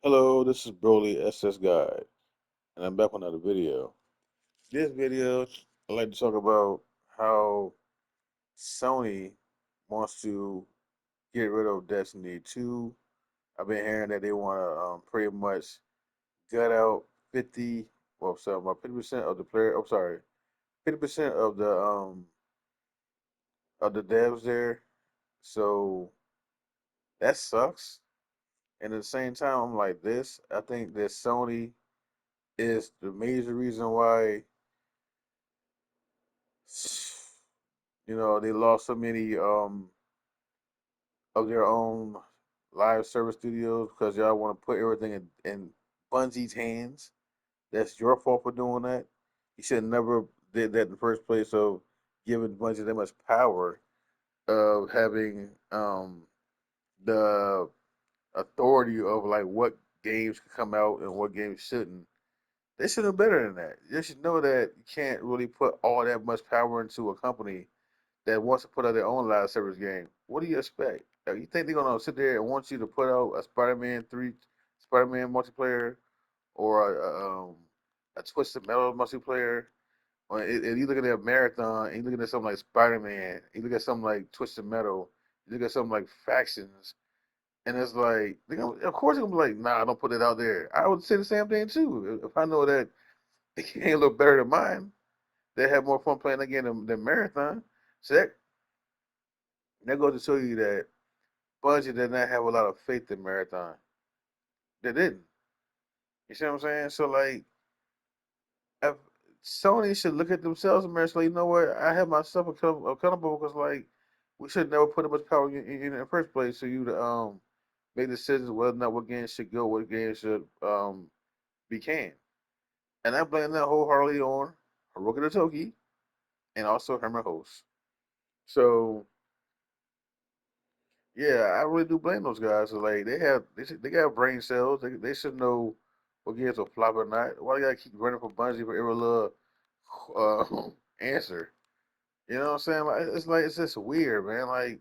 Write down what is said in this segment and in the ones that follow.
Hello, this is Broly SS Guide, and I'm back with another video. This video, I'd like to talk about how Sony wants to get rid of Destiny 2. I've been hearing that they want to pretty much gut out 50, well, sorry, about 50% of the player. I'm sorry, 50% of the devs there. So that sucks. And at the same time, I'm like this. I think that Sony is the major reason why they lost so many of their own live service studios because y'all want to put everything in Bungie's hands. That's your fault for doing that. You should never did that in the first place of giving Bungie that much power of having the authority of like what games can come out and what games shouldn't. They should know better than that. They should know that you can't really put all that much power into a company that wants to put out their own live service game. What do you expect? You think they're gonna sit there and want you to put out a Spider-Man 3, Spider-Man multiplayer, or a Twisted Metal multiplayer? Or if you look at their marathon, and you look at something like Spider-Man, you look at something like Twisted Metal, you look at something like Factions, and it's like, of course, they're gonna be like, nah, don't put it out there. I would say the same thing too. If I know that it can't look better than mine, they have more fun playing the game than Marathon. So that goes to show you that Bungie did not have a lot of faith in Marathon. They didn't. You see what I'm saying? So like, if Sony should look at themselves and say, you know what? I have myself accountable because like we should never put that much power in the first place. So you to make decisions whether or not what games should go, what games should be canned. And I blame that wholeheartedly on Horoki the Toki and also Herman Host. So yeah, I really do blame those guys. So like they got brain cells. They should know what games will flop or not. Why they gotta keep running for Bungie for every little answer? You know what I'm saying? Like it's just weird, man. Like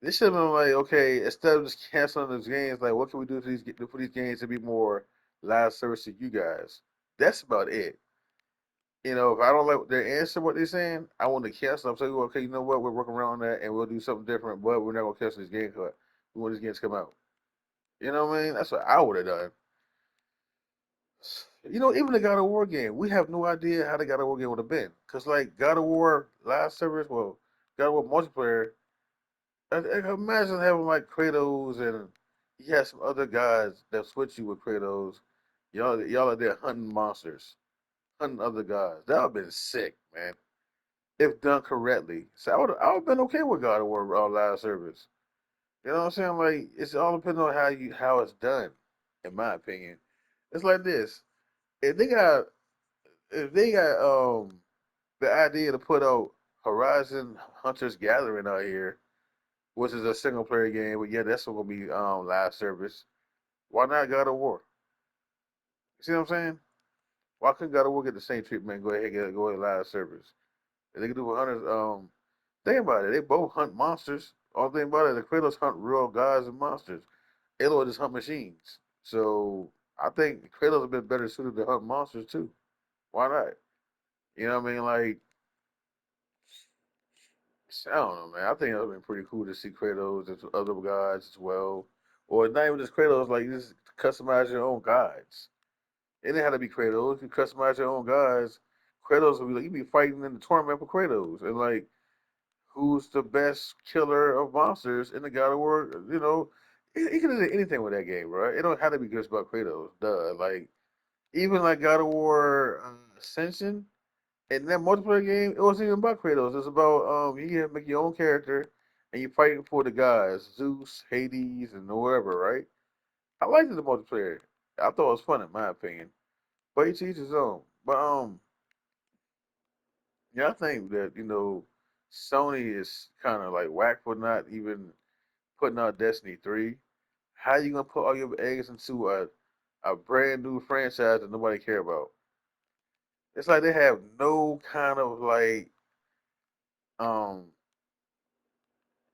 they should have been like, okay, instead of just canceling those games, like what can we do for these games to be more live service to you guys? That's about it. If I don't like their answer, what they're saying, I want to cancel. I'm saying, okay, you know what? We're working around that, and we'll do something different. But we're not gonna cancel this game. Cut. We want these games to come out. You know what I mean? That's what I would have done. Even the God of War game, we have no idea how the God of War game would have been. Cause like God of War live service, well, God of War multiplayer. Imagine having like Kratos and you have some other guys that switch you with Kratos. Y'all are there hunting monsters, hunting other guys. That would have been sick, man. If done correctly. So I would have been okay with God of War live service. You know what I'm saying? Like it's all depending on how it's done, in my opinion. It's like this. If they got if they got the idea to put out Horizon Hunters Gathering out here, which is a single player game, but yeah, that's gonna be live service. Why not God of War? You see what I'm saying? Why couldn't God of War get the same treatment and go ahead live service? If they could do with Hunters, think about it. They both hunt monsters. All thing about it, the Kratos hunt real guys and monsters. Aloy just hunt machines. So I think Kratos have been better suited to hunt monsters too. Why not? You know what I mean? Like I don't know, man. I think it would have been pretty cool to see Kratos and other guides as well, or not even just Kratos. Like just customize your own guides. It didn't have to be Kratos. If you customize your own guides, Kratos would be like you be fighting in the tournament for Kratos, and like who's the best killer of monsters in the God of War. He could have done anything with that game, bro. It don't have to be just about Kratos. Duh. Like even like God of War Ascension in that multiplayer game, it wasn't even about Kratos. It's about you have to make your own character and you're fighting for the guys, Zeus, Hades, and whoever, right? I liked the multiplayer. I thought it was fun in my opinion. But each his own. But yeah, I think that Sony is kind of like whack for not even putting out Destiny 3. How you gonna put all your eggs into a brand new franchise that nobody care about? It's like they have no kind of like um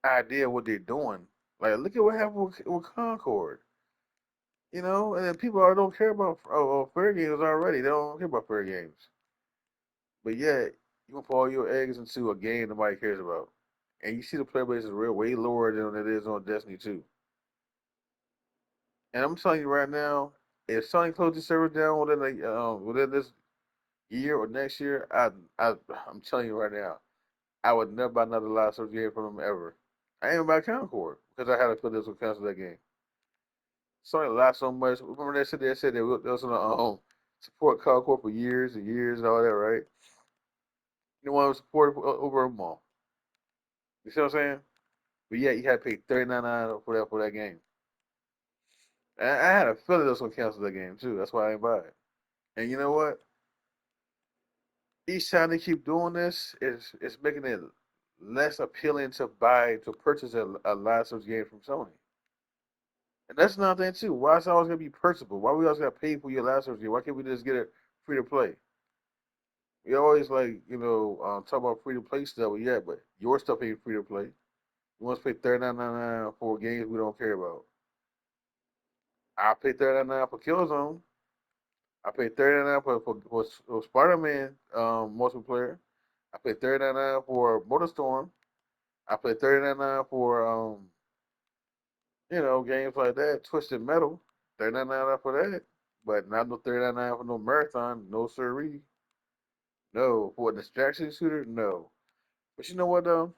idea what they're doing. Like look at what happened with Concord. And then people are, don't care about fair games already. They don't care about fair games, but yet you gonna put all your eggs into a game nobody cares about, and you see the player base is real way lower than it is on Destiny 2. And I'm telling you right now, if Sony closes the server down within this year or next year, I'm telling you right now, I would never buy another live service game from them ever. I ain't even buy Concord because I had to put this on cancel that game. Sony lied so much. Remember they said they was gonna support Concord for years and years and all that, right? You want to support it over them all. You see what I'm saying? But yeah, you had to pay $39 for that game. And I had a feeling they was gonna cancel that game too. That's why I didn't buy it. And you know what? Each time they keep doing this, it's making it less appealing to purchase a live game from Sony. And that's another thing too. Why is it always gonna be purchasable? Why we always gotta pay for your live game? Why can't we just get it free to play? We always talk about free to play stuff, yeah, but your stuff ain't free to play. You want to pay $39.99 for games we don't care about. I pay $39.99 for Killzone. I pay $39 for Spider Man multiplayer. I pay $39 for MotorStorm. I pay $39 for games like that. Twisted Metal, $39 for that. But not no $39 for no marathon, no siree. No. For a distraction shooter, no. But you know what though?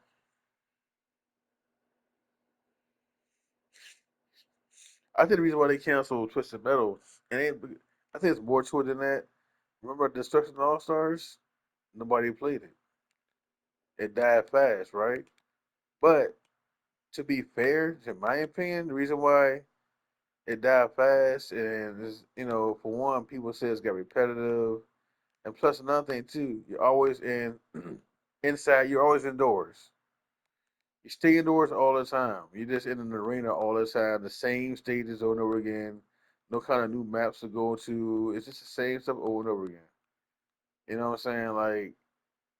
I think the reason why they canceled Twisted Metal, and I think it's more to it than that. Remember Destruction All Stars? Nobody played it. It died fast, right? But to be fair, in my opinion, the reason why it died fast and is, for one, people say it's got repetitive, and plus another thing too, you're always inside. You're always indoors. You stay indoors all the time. You're just in an arena all the time, the same stages over and over again. No kind of new maps to go to. It's just the same stuff over and over again. You know what I'm saying? Like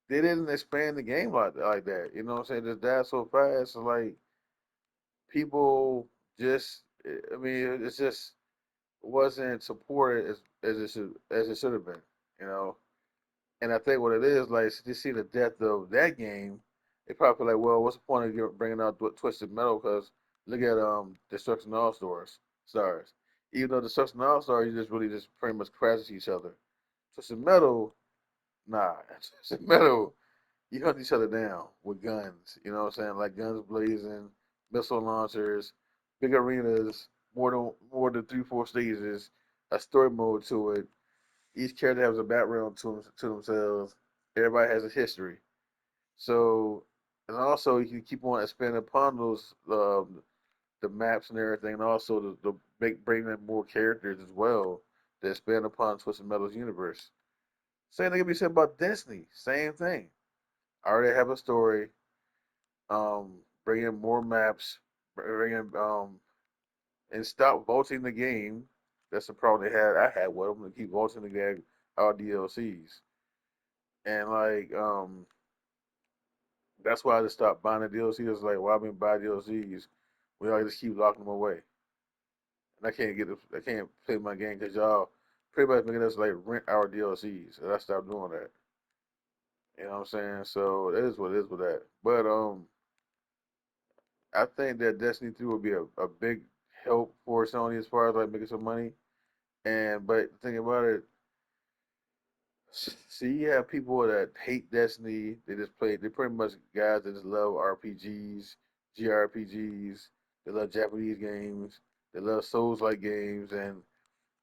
they didn't expand the game like that. You know what I'm saying? Just died so fast. So like people just, I mean, it's just wasn't supported as it should have been. You know. And I think what it is, like, to see the depth of that game, they probably feel like, well, what's the point of bringing out Twisted Metal? Because look at Destruction All Stars. Even though Destruction All Stars, you just really just pretty much crashes each other. Twisted Metal, nah. Twisted Metal, you hunt each other down with guns. You know what I'm saying? Like guns blazing, missile launchers, big arenas, more than 3, 4 stages, a story mode to it. Each character has a background to themselves. Everybody has a history. So, and also you can keep on expanding upon those the maps and everything, and also the bring in more characters as well to expand upon Twisted Metal's universe. Same thing can be said about Destiny. Same thing. I already have a story. Bring in more maps. Bring in and stop vaulting the game. That's the problem they had. I had with them to keep vaulting the game, our DLCs. And like that's why I just stopped buying the DLCs. It's like, why I've been buying DLCs? We all just keep locking them away, and I can't play my game because y'all pretty much making us like rent our DLCs, and I stopped doing that. You know what I'm saying? So it is what it is with that. But I think that Destiny 3 will be a big help for Sony as far as like making some money. And but the thing about it, see, you have people that hate Destiny. They just play. They pretty much guys that just love RPGs, JRPGs. They love Japanese games. They love Souls-like games, and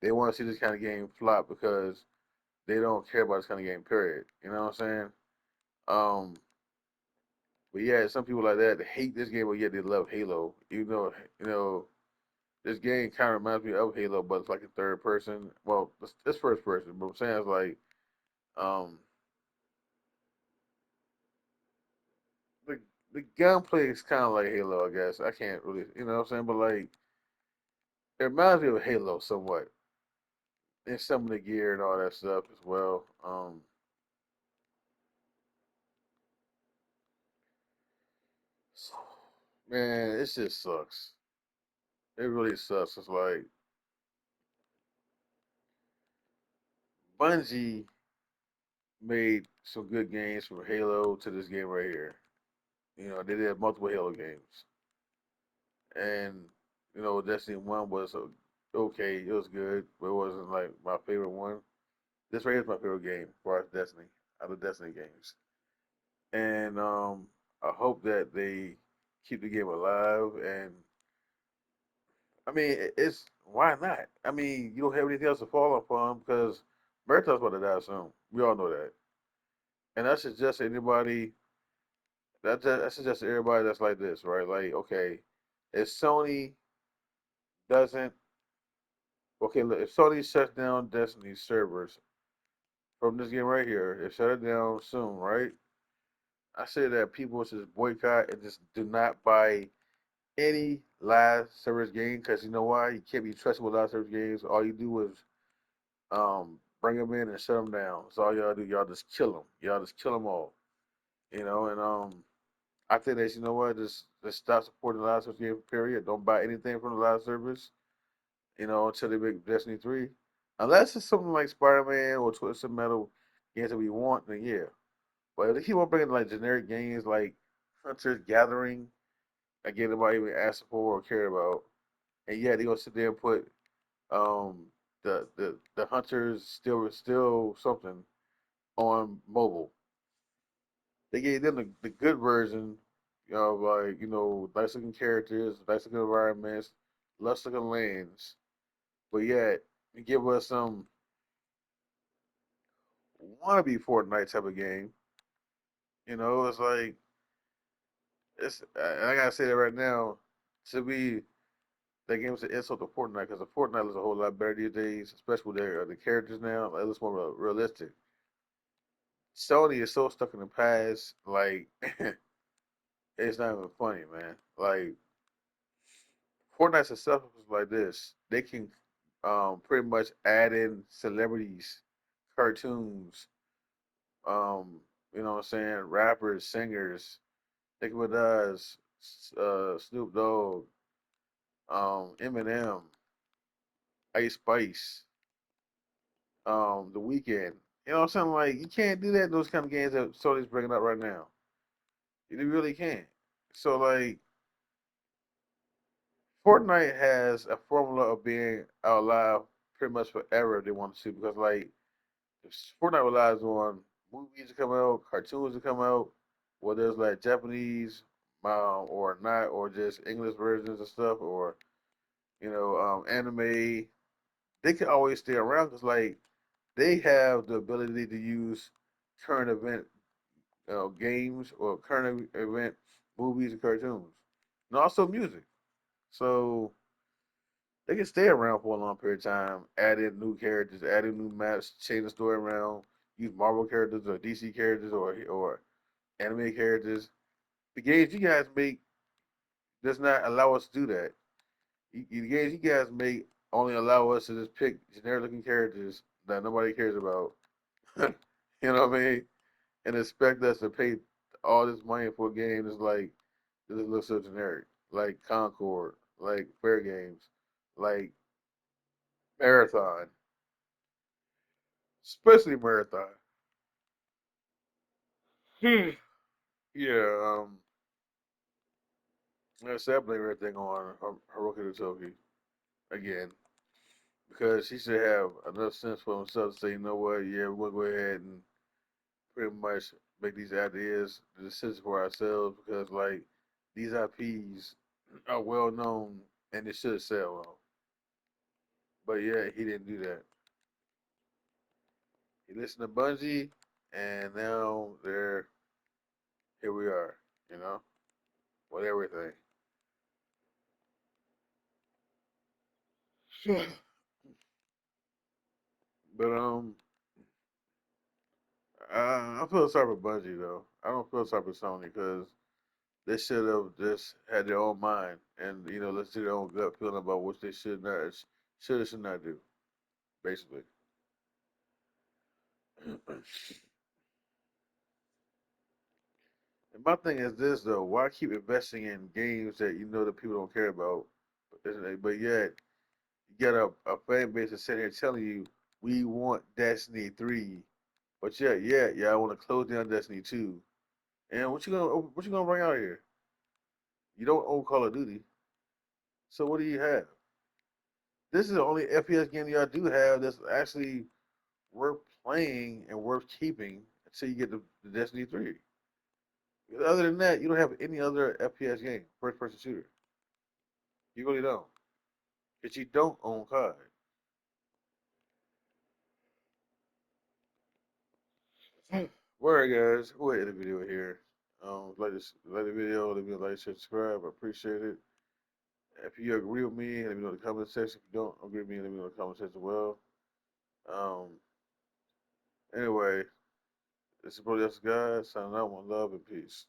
they want to see this kind of game flop because they don't care about this kind of game. Period. You know what I'm saying? Um, but yeah, some people like that they hate this game, but yet they love Halo. You know, this game kind of reminds me of Halo, but it's like a third person. Well, it's first person, but I'm saying it's like um the the gunplay is kind of like Halo, I guess. I can't really, you know what I'm saying, but like it reminds me of Halo somewhat, and some of the gear and all that stuff as well. So, man, it just sucks. It really sucks. It's like Bungie made some good games from Halo to this game right here. They did multiple Halo games, and Destiny One was okay. It was good, but it wasn't like my favorite one. This right here is my favorite game for Destiny out of Destiny games, and I hope that they keep the game alive. And I mean, it's why not? I mean, you don't have anything else to fall upon because Marathon's about to die soon. We all know that, and I suggest anybody I suggest to everybody that's like this, right? Like, okay, if Sony doesn't, okay, look, if Sony shuts down Destiny servers from this game right here, it shut it down soon, right? I say that people should boycott and just do not buy any live service game because you know why? You can't be trusted with live service games. All you do is bring them in and shut them down. That's all y'all do. Y'all just kill them. Y'all just kill them all. And I think that you know what, just stop supporting the live service game. Period. Don't buy anything from the live service. Until they make Destiny 3. Unless it's something like Spider Man or Twisted Metal games that we want, then yeah. But if they keep on bringing like generic games like Hunter's Gathering, again, nobody even asked for or cared about, and yeah, they gonna sit there and put um the Hunters still something on mobile. They gave them the good version of like nice looking characters, nice looking environments, lush looking lands, but yet you give us some wannabe Fortnite type of game. It's like I gotta say that right now. To me, that game's an insult to Fortnite because the Fortnite is a whole lot better these days, especially with the characters now. Like, it looks more realistic. Sony is so stuck in the past, like it's not even funny, man. Like Fortnite's itself is like this. They can pretty much add in celebrities, cartoons, what I'm saying, rappers, singers, Nicki Minaj, Snoop Dogg, Eminem, Ice Spice, The Weeknd. You know what I'm saying? Like you can't do that in those kind of games that Sony's bringing up right now. You really can't. So like Fortnite has a formula of being out live pretty much forever if they want to because like if Fortnite relies on movies to come out, cartoons to come out, whether it's like Japanese or not, or just English versions and stuff, or anime, they can always stay around because like they have the ability to use current event games or current event movies and cartoons, and also music. So they can stay around for a long period of time, add in new characters, add in new maps, change the story around, use Marvel characters or DC characters or anime characters. The games you guys make does not allow us to do that. The games you guys make only allow us to just pick generic looking characters that nobody cares about. You know what I mean? And expect us to pay all this money for a game that's like this looks so generic. Like Concord, like Fair Games, like Marathon, especially Marathon. Yeah, I said I blame everything on Horoki Toki again because he should have enough sense for himself to say, you know what, yeah, we'll go ahead and pretty much make these ideas the decision for ourselves because like these IPs are well known and it should sell well. But yeah, he didn't do that. He listened to Bungie, and now they're here. We are, you know, with everything. But I feel sorry for Bungie though. I don't feel sorry for Sony because they should have just had their own mind and let's do their own gut feeling about what they should or should not do, basically. And my thing is this though: why keep investing in games that you know that people don't care about, but yet you got a fan base that's sitting here telling you We want Destiny 3. But yeah, I want to close down Destiny 2. And what you gonna bring out here? You don't own Call of Duty. So what do you have? This is the only FPS game y'all do have that's actually worth playing and worth keeping until you get the Destiny 3. Other than that, you don't have any other FPS game, first person shooter. You really don't. Because you don't own COD. Alright, guys, go ahead and end the video here. Like the video, let me like, share, subscribe. I appreciate it. If you agree with me, let me know in the comment section. If you don't agree with me, let me know in the comment section as well. Um, anyway, this is Brody Guys signing out. One love and peace.